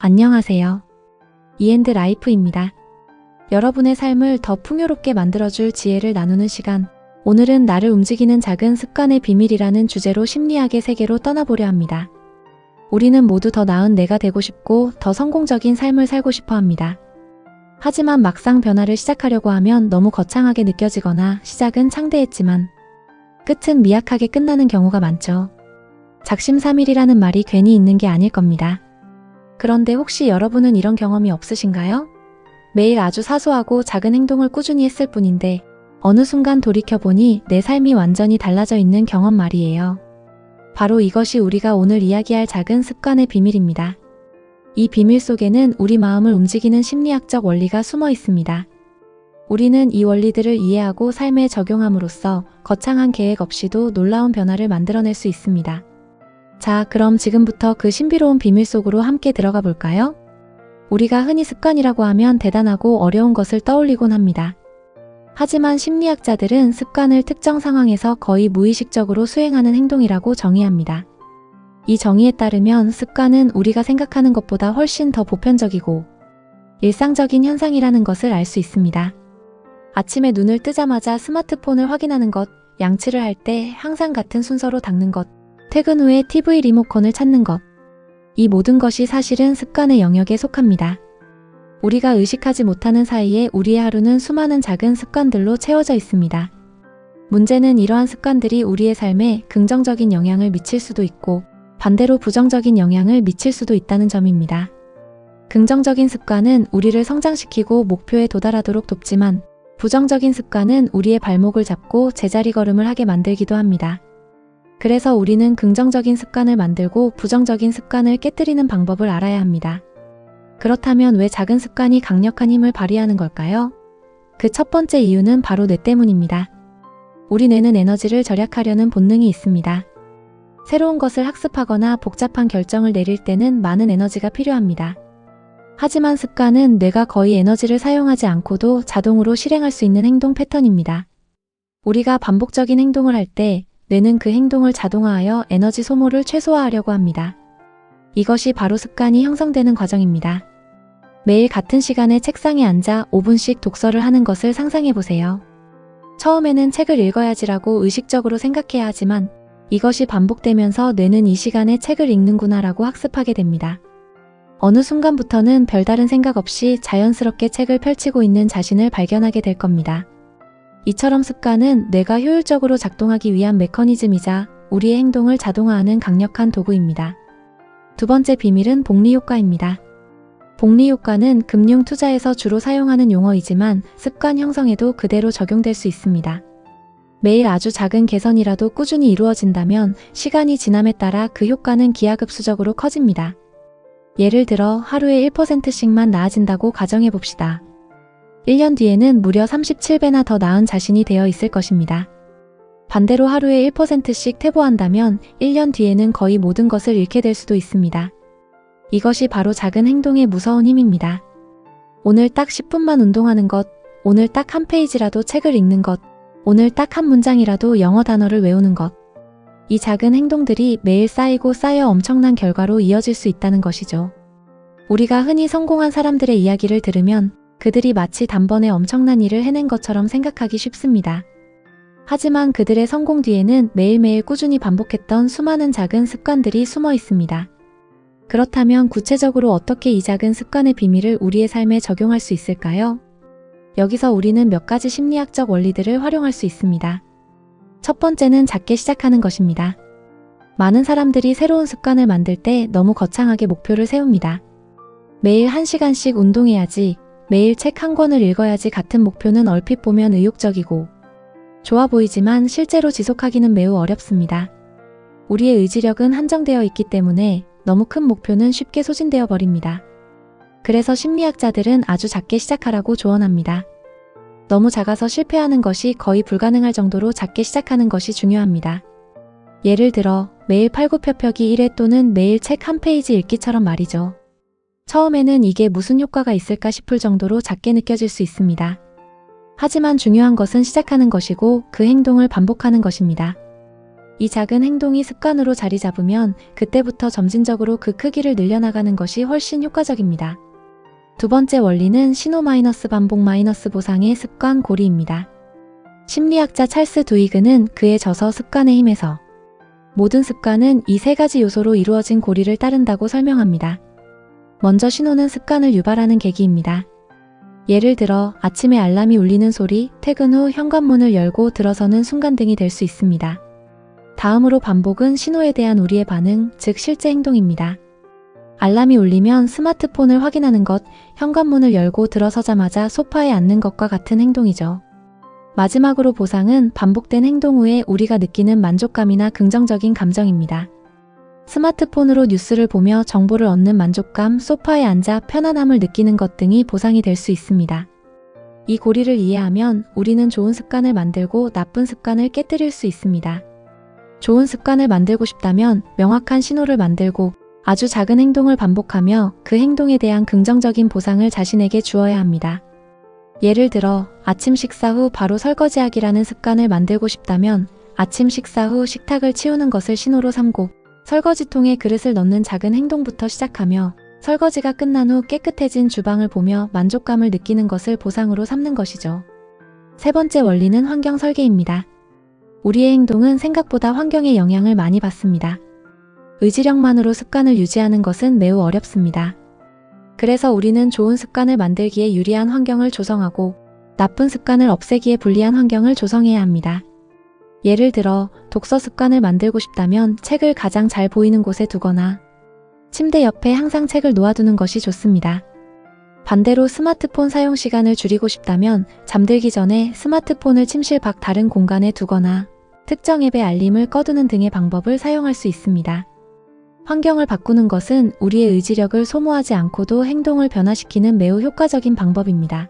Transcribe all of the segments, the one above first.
안녕하세요. 이엔드라이프입니다. 여러분의 삶을 더 풍요롭게 만들어줄 지혜를 나누는 시간. 오늘은 나를 움직이는 작은 습관의 비밀이라는 주제로 심리학의 세계로 떠나보려 합니다. 우리는 모두 더 나은 내가 되고 싶고 더 성공적인 삶을 살고 싶어 합니다. 하지만 막상 변화를 시작하려고 하면 너무 거창하게 느껴지거나 시작은 창대했지만 끝은 미약하게 끝나는 경우가 많죠. 작심삼일이라는 말이 괜히 있는 게 아닐 겁니다. 그런데 혹시 여러분은 이런 경험이 없으신가요? 매일 아주 사소하고 작은 행동을 꾸준히 했을 뿐인데 어느 순간 돌이켜보니 내 삶이 완전히 달라져 있는 경험 말이에요. 바로 이것이 우리가 오늘 이야기할 작은 습관의 비밀입니다. 이 비밀 속에는 우리 마음을 움직이는 심리학적 원리가 숨어 있습니다. 우리는 이 원리들을 이해하고 삶에 적용함으로써 거창한 계획 없이도 놀라운 변화를 만들어낼 수 있습니다. 자, 그럼 지금부터 그 신비로운 비밀 속으로 함께 들어가 볼까요? 우리가 흔히 습관이라고 하면 대단하고 어려운 것을 떠올리곤 합니다. 하지만 심리학자들은 습관을 특정 상황에서 거의 무의식적으로 수행하는 행동이라고 정의합니다. 이 정의에 따르면 습관은 우리가 생각하는 것보다 훨씬 더 보편적이고 일상적인 현상이라는 것을 알 수 있습니다. 아침에 눈을 뜨자마자 스마트폰을 확인하는 것, 양치를 할 때 항상 같은 순서로 닦는 것, 퇴근 후에 TV 리모컨을 찾는 것. 이 모든 것이 사실은 습관의 영역에 속합니다. 우리가 의식하지 못하는 사이에 우리의 하루는 수많은 작은 습관들로 채워져 있습니다. 문제는 이러한 습관들이 우리의 삶에 긍정적인 영향을 미칠 수도 있고 반대로 부정적인 영향을 미칠 수도 있다는 점입니다. 긍정적인 습관은 우리를 성장시키고 목표에 도달하도록 돕지만 부정적인 습관은 우리의 발목을 잡고 제자리 걸음을 하게 만들기도 합니다. 그래서 우리는 긍정적인 습관을 만들고 부정적인 습관을 깨뜨리는 방법을 알아야 합니다. 그렇다면 왜 작은 습관이 강력한 힘을 발휘하는 걸까요? 그 첫 번째 이유는 바로 뇌 때문입니다. 우리 뇌는 에너지를 절약하려는 본능이 있습니다. 새로운 것을 학습하거나 복잡한 결정을 내릴 때는 많은 에너지가 필요합니다. 하지만 습관은 뇌가 거의 에너지를 사용하지 않고도 자동으로 실행할 수 있는 행동 패턴입니다. 우리가 반복적인 행동을 할 때 뇌는 그 행동을 자동화하여 에너지 소모를 최소화하려고 합니다. 이것이 바로 습관이 형성되는 과정입니다. 매일 같은 시간에 책상에 앉아 5분씩 독서를 하는 것을 상상해 보세요. 처음에는 책을 읽어야지라고 의식적으로 생각해야 하지만 이것이 반복되면서 뇌는 이 시간에 책을 읽는구나라고 학습하게 됩니다. 어느 순간부터는 별다른 생각 없이 자연스럽게 책을 펼치고 있는 자신을 발견하게 될 겁니다. 이처럼 습관은 뇌가 효율적으로 작동하기 위한 메커니즘이자 우리의 행동을 자동화하는 강력한 도구입니다. 두 번째 비밀은 복리 효과입니다. 복리 효과는 금융 투자에서 주로 사용하는 용어이지만 습관 형성에도 그대로 적용될 수 있습니다. 매일 아주 작은 개선이라도 꾸준히 이루어진다면 시간이 지남에 따라 그 효과는 기하급수적으로 커집니다. 예를 들어 하루에 1%씩만 나아진다고 가정해 봅시다. 1년 뒤에는 무려 37배나 더 나은 자신이 되어 있을 것입니다. 반대로 하루에 1%씩 퇴보한다면 1년 뒤에는 거의 모든 것을 잃게 될 수도 있습니다. 이것이 바로 작은 행동의 무서운 힘입니다. 오늘 딱 10분만 운동하는 것, 오늘 딱 한 페이지라도 책을 읽는 것, 오늘 딱 한 문장이라도 영어 단어를 외우는 것. 이 작은 행동들이 매일 쌓이고 쌓여 엄청난 결과로 이어질 수 있다는 것이죠. 우리가 흔히 성공한 사람들의 이야기를 들으면 그들이 마치 단번에 엄청난 일을 해낸 것처럼 생각하기 쉽습니다. 하지만 그들의 성공 뒤에는 매일매일 꾸준히 반복했던 수많은 작은 습관들이 숨어 있습니다. 그렇다면 구체적으로 어떻게 이 작은 습관의 비밀을 우리의 삶에 적용할 수 있을까요? 여기서 우리는 몇 가지 심리학적 원리들을 활용할 수 있습니다. 첫 번째는 작게 시작하는 것입니다. 많은 사람들이 새로운 습관을 만들 때 너무 거창하게 목표를 세웁니다. 매일 1시간씩 운동해야지, 매일 책 한 권을 읽어야지 같은 목표는 얼핏 보면 의욕적이고 좋아 보이지만 실제로 지속하기는 매우 어렵습니다. 우리의 의지력은 한정되어 있기 때문에 너무 큰 목표는 쉽게 소진되어 버립니다. 그래서 심리학자들은 아주 작게 시작하라고 조언합니다. 너무 작아서 실패하는 것이 거의 불가능할 정도로 작게 시작하는 것이 중요합니다. 예를 들어 매일 팔굽혀펴기 1회 또는 매일 책 한 페이지 읽기처럼 말이죠. 처음에는 이게 무슨 효과가 있을까 싶을 정도로 작게 느껴질 수 있습니다. 하지만 중요한 것은 시작하는 것이고 그 행동을 반복하는 것입니다. 이 작은 행동이 습관으로 자리 잡으면 그때부터 점진적으로 그 크기를 늘려나가는 것이 훨씬 효과적입니다. 두 번째 원리는 신호 반복 보상의 습관 고리입니다. 심리학자 찰스 두이그는 그의 저서 습관의 힘에서 모든 습관은 이 세 가지 요소로 이루어진 고리를 따른다고 설명합니다. 먼저 신호는 습관을 유발하는 계기입니다. 예를 들어 아침에 알람이 울리는 소리, 퇴근 후 현관문을 열고 들어서는 순간 등이 될 수 있습니다. 다음으로 반복은 신호에 대한 우리의 반응, 즉 실제 행동입니다. 알람이 울리면 스마트폰을 확인하는 것, 현관문을 열고 들어서자마자 소파에 앉는 것과 같은 행동이죠. 마지막으로 보상은 반복된 행동 후에 우리가 느끼는 만족감이나 긍정적인 감정입니다. 스마트폰으로 뉴스를 보며 정보를 얻는 만족감, 소파에 앉아 편안함을 느끼는 것 등이 보상이 될 수 있습니다. 이 고리를 이해하면 우리는 좋은 습관을 만들고 나쁜 습관을 깨뜨릴 수 있습니다. 좋은 습관을 만들고 싶다면 명확한 신호를 만들고 아주 작은 행동을 반복하며 그 행동에 대한 긍정적인 보상을 자신에게 주어야 합니다. 예를 들어 아침 식사 후 바로 설거지하기라는 습관을 만들고 싶다면 아침 식사 후 식탁을 치우는 것을 신호로 삼고 설거지통에 그릇을 넣는 작은 행동부터 시작하며 설거지가 끝난 후 깨끗해진 주방을 보며 만족감을 느끼는 것을 보상으로 삼는 것이죠. 세 번째 원리는 환경 설계입니다. 우리의 행동은 생각보다 환경의 영향을 많이 받습니다. 의지력만으로 습관을 유지하는 것은 매우 어렵습니다. 그래서 우리는 좋은 습관을 만들기에 유리한 환경을 조성하고 나쁜 습관을 없애기에 불리한 환경을 조성해야 합니다. 예를 들어 독서 습관을 만들고 싶다면 책을 가장 잘 보이는 곳에 두거나 침대 옆에 항상 책을 놓아두는 것이 좋습니다. 반대로 스마트폰 사용 시간을 줄이고 싶다면 잠들기 전에 스마트폰을 침실 밖 다른 공간에 두거나 특정 앱의 알림을 꺼두는 등의 방법을 사용할 수 있습니다. 환경을 바꾸는 것은 우리의 의지력을 소모하지 않고도 행동을 변화시키는 매우 효과적인 방법입니다.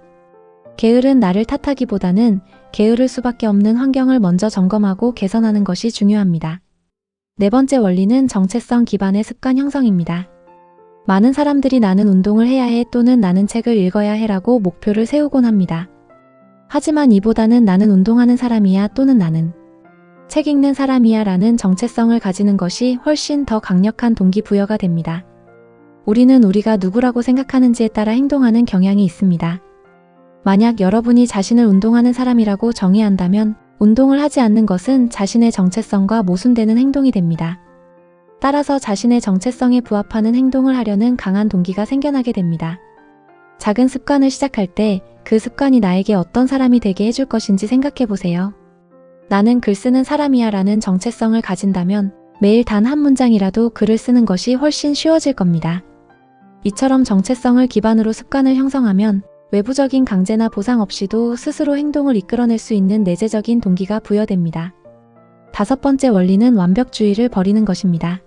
게으른 나를 탓하기보다는 게으를 수밖에 없는 환경을 먼저 점검하고 개선하는 것이 중요합니다. 네 번째 원리는 정체성 기반의 습관 형성입니다. 많은 사람들이 나는 운동을 해야 해 또는 나는 책을 읽어야 해라고 목표를 세우곤 합니다. 하지만 이보다는 나는 운동하는 사람이야 또는 나는 책 읽는 사람이야 라는 정체성을 가지는 것이 훨씬 더 강력한 동기부여가 됩니다. 우리는 우리가 누구라고 생각하는지에 따라 행동하는 경향이 있습니다. 만약 여러분이 자신을 운동하는 사람이라고 정의한다면 운동을 하지 않는 것은 자신의 정체성과 모순되는 행동이 됩니다. 따라서 자신의 정체성에 부합하는 행동을 하려는 강한 동기가 생겨나게 됩니다. 작은 습관을 시작할 때 그 습관이 나에게 어떤 사람이 되게 해줄 것인지 생각해 보세요. 나는 글 쓰는 사람이야 라는 정체성을 가진다면 매일 단 한 문장이라도 글을 쓰는 것이 훨씬 쉬워질 겁니다. 이처럼 정체성을 기반으로 습관을 형성하면 외부적인 강제나 보상 없이도 스스로 행동을 이끌어낼 수 있는 내재적인 동기가 부여됩니다. 다섯 번째 원리는 완벽주의를 버리는 것입니다.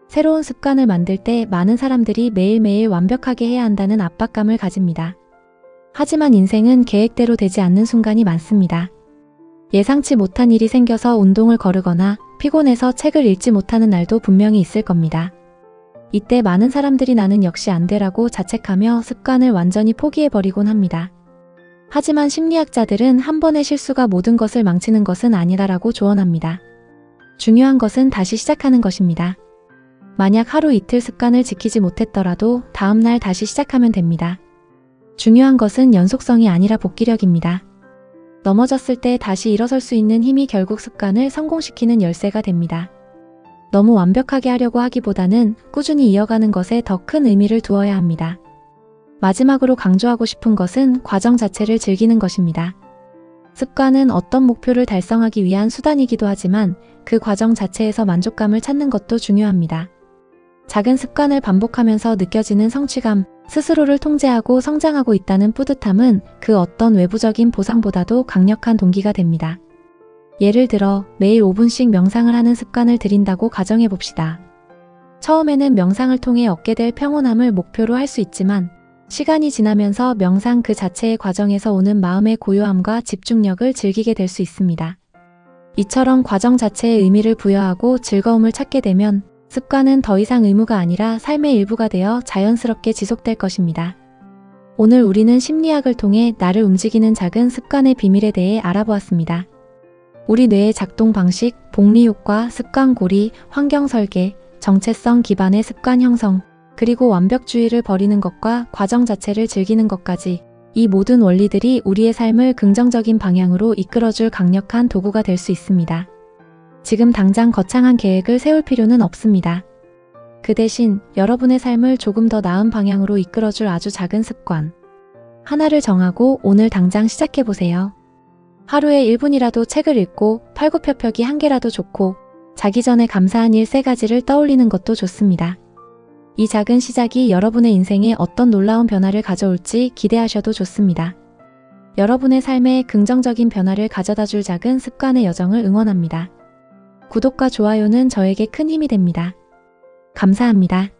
새로운 습관을 만들 때 많은 사람들이 매일매일 완벽하게 해야 한다는 압박감을 가집니다. 하지만 인생은 계획대로 되지 않는 순간이 많습니다. 예상치 못한 일이 생겨서 운동을 거르거나 피곤해서 책을 읽지 못하는 날도 분명히 있을 겁니다. 이때 많은 사람들이 나는 역시 안 되라고 자책하며 습관을 완전히 포기해버리곤 합니다. 하지만 심리학자들은 한 번의 실수가 모든 것을 망치는 것은 아니다라고 조언합니다. 중요한 것은 다시 시작하는 것입니다. 만약 하루 이틀 습관을 지키지 못했더라도 다음날 다시 시작하면 됩니다. 중요한 것은 연속성이 아니라 복기력입니다. 넘어졌을 때 다시 일어설 수 있는 힘이 결국 습관을 성공시키는 열쇠가 됩니다. 너무 완벽하게 하려고 하기보다는 꾸준히 이어가는 것에 더 큰 의미를 두어야 합니다. 마지막으로 강조하고 싶은 것은 과정 자체를 즐기는 것입니다. 습관은 어떤 목표를 달성하기 위한 수단이기도 하지만 그 과정 자체에서 만족감을 찾는 것도 중요합니다. 작은 습관을 반복하면서 느껴지는 성취감, 스스로를 통제하고 성장하고 있다는 뿌듯함은 그 어떤 외부적인 보상보다도 강력한 동기가 됩니다. 예를 들어 매일 5분씩 명상을 하는 습관을 들인다고 가정해 봅시다. 처음에는 명상을 통해 얻게 될 평온함을 목표로 할 수 있지만 시간이 지나면서 명상 그 자체의 과정에서 오는 마음의 고요함과 집중력을 즐기게 될 수 있습니다. 이처럼 과정 자체에 의미를 부여하고 즐거움을 찾게 되면 습관은 더 이상 의무가 아니라 삶의 일부가 되어 자연스럽게 지속될 것입니다. 오늘 우리는 심리학을 통해 나를 움직이는 작은 습관의 비밀에 대해 알아보았습니다. 우리 뇌의 작동 방식, 복리 효과, 습관 고리, 환경 설계, 정체성 기반의 습관 형성, 그리고 완벽주의를 버리는 것과 과정 자체를 즐기는 것까지 이 모든 원리들이 우리의 삶을 긍정적인 방향으로 이끌어줄 강력한 도구가 될 수 있습니다. 지금 당장 거창한 계획을 세울 필요는 없습니다. 그 대신 여러분의 삶을 조금 더 나은 방향으로 이끌어줄 아주 작은 습관 하나를 정하고 오늘 당장 시작해보세요. 하루에 1분이라도 책을 읽고 팔굽혀펴기 1개라도 좋고 자기 전에 감사한 일 3가지를 떠올리는 것도 좋습니다. 이 작은 시작이 여러분의 인생에 어떤 놀라운 변화를 가져올지 기대하셔도 좋습니다. 여러분의 삶에 긍정적인 변화를 가져다줄 작은 습관의 여정을 응원합니다. 구독과 좋아요는 저에게 큰 힘이 됩니다. 감사합니다.